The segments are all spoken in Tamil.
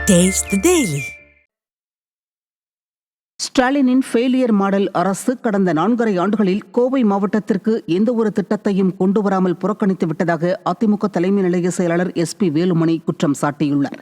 Taste the Daily. ஸ்டாலினின் ஃபெயிலியர் மாடல் அரசு கடந்த 4.5 ஆண்டுகளில் கோவை மாவட்டத்திற்கு எந்த ஒரு திட்டத்தையும் கொண்டு வராமல் புறக்கணித்து விட்டதாக அதிமுக தலைமை நிலைய செயலாளர் SP வேலுமணி குற்றம் சாட்டியுள்ளார்.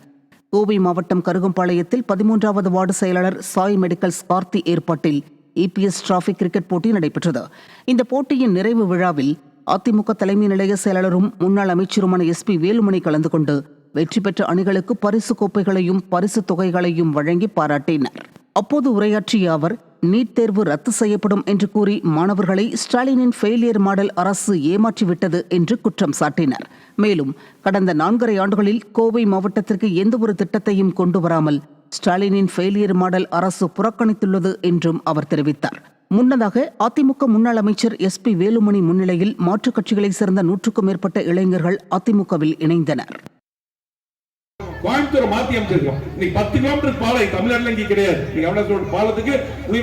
கோவை மாவட்டம் கருகம்பாளையத்தில் 13வது வார்டு செயலாளர் சாய் மெடிக்கல்ஸ் கார்த்தி ஏற்பாட்டில் EPS டிராபி கிரிக்கெட் போட்டி நடைபெற்றது. இந்த போட்டியின் நிறைவு விழாவில் அதிமுக தலைமை நிலைய செயலாளரும் முன்னாள் அமைச்சருமான SP வேலுமணி கலந்து கொண்டு வெற்றி பெற்ற அணிகளுக்கு பரிசு கோப்பைகளையும் பரிசு தொகைகளையும் வழங்கி பாராட்டினார். அப்போது உரையாற்றிய அவர், நீட் தேர்வு ரத்து செய்யப்படும் என்று கூறி மாணவர்களை ஸ்டாலினின் ஃபெயிலியர் மாடல் அரசு ஏமாற்றிவிட்டது என்று குற்றம் சாட்டினார். மேலும் கடந்த 4.5 ஆண்டுகளில் கோவை மாவட்டத்திற்கு எந்த ஒரு திட்டத்தையும் கொண்டு வராமல் ஸ்டாலினின் ஃபெயிலியர் மாடல் அரசு புறக்கணித்துள்ளது என்றும் அவர் தெரிவித்தார். முன்னதாக அதிமுக முன்னாள் அமைச்சர் SP வேலுமணி முன்னிலையில் மாற்றுக் கட்சிகளைச் சேர்ந்த 100க்கும் மேற்பட்ட இளைஞர்கள் அதிமுகவில் இணைந்தனர். கோயம்புத்தூர் மாத்தி அமைச்சிருக்கோம். இன்னைக்கு 10 கிலோமீட்டர் பாலை தமிழ்நாட்டில் இங்கே கிடையாது. இன்னைக்கு அவனோட பாலத்துக்கு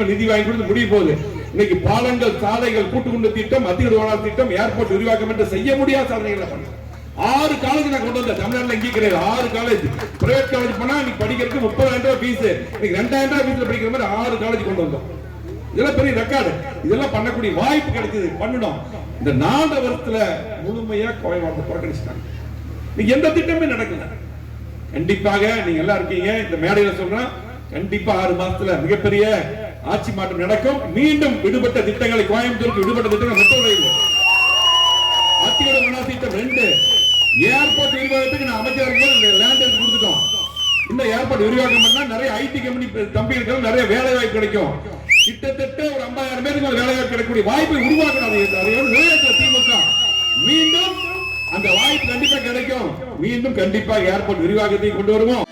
நீதி வாங்கி கொடுத்து முடிய போகுது. இன்னைக்கு பாலங்கள், சாலைகள், கூட்டுக்குண்டு திட்டம், மத்திய திட்டம், ஏர்போர்ட் விரிவாக்கம் என்று செய்ய முடியாத சாதனைகளை பண்ண 6 காலேஜ் நான் கொண்டு வந்தேன். தமிழ்நாட்டில் இங்கே கிடையாது. 6 காலேஜ். பிரைவேட் காலேஜ் போனா இன்னைக்கு படிக்கிறதுக்கு 30,000 ரூபாய் ஃபீஸ், இன்னைக்கு 2,000 ரூபாய் ஃபீஸ்ல படிக்கிற மாதிரி 6 காலேஜ் கொண்டு வந்தோம். இதெல்லாம் பெரிய ரெக்கார்டு. இதெல்லாம் பண்ணக்கூடிய வாய்ப்பு கிடைச்சது, பண்ணணும். இந்த 4 வருஷத்துல முழுமையா கோவை மாவட்டத்தை புறக்கணிச்சிட்டாங்க. இன்னைக்கு எந்த திட்டமே நடக்கல. கண்டிப்பாக நீங்க எல்லாம் இருக்கீங்க, இந்த மேடையில சொல்றேன், கண்டிப்பா 6 மாசத்துல மிகப்பெரிய ஆட்சி மாற்றம் நடக்கும். மீண்டும் விடுபட்ட திட்டங்களை, கோயம்புத்தூருக்கு விடுபட்ட திட்டங்கள் மெட்ரோ அத்தியோட திட்டம் 2 ஏர்போர்ட் விரிவாக்கத்துக்கு நான் அமைச்சருக்கு லேண்ட் எடுத்து கொடுத்துட்டோம். இந்த ஏர்போர்ட் விரிவாக்கம் பண்ணா நிறைய IT கம்பெனி தம்பிகளுக்கு நிறைய வேலை வாய்ப்பு கிடைக்கும். கிட்டத்தட்ட ஒரு 50,000 பேருக்கு வேலை வாய்ப்பு கிடைக்கக்கூடிய வாய்ப்பை உருவாக்கணும். திமுக மீண்டும் அந்த வாய்ப்பு கண்டிப்பா கிடைக்கும். மீண்டும் கண்டிப்பா ஏர்போர்ட் விரிவாக்கத்தை கொண்டு வருவோம்.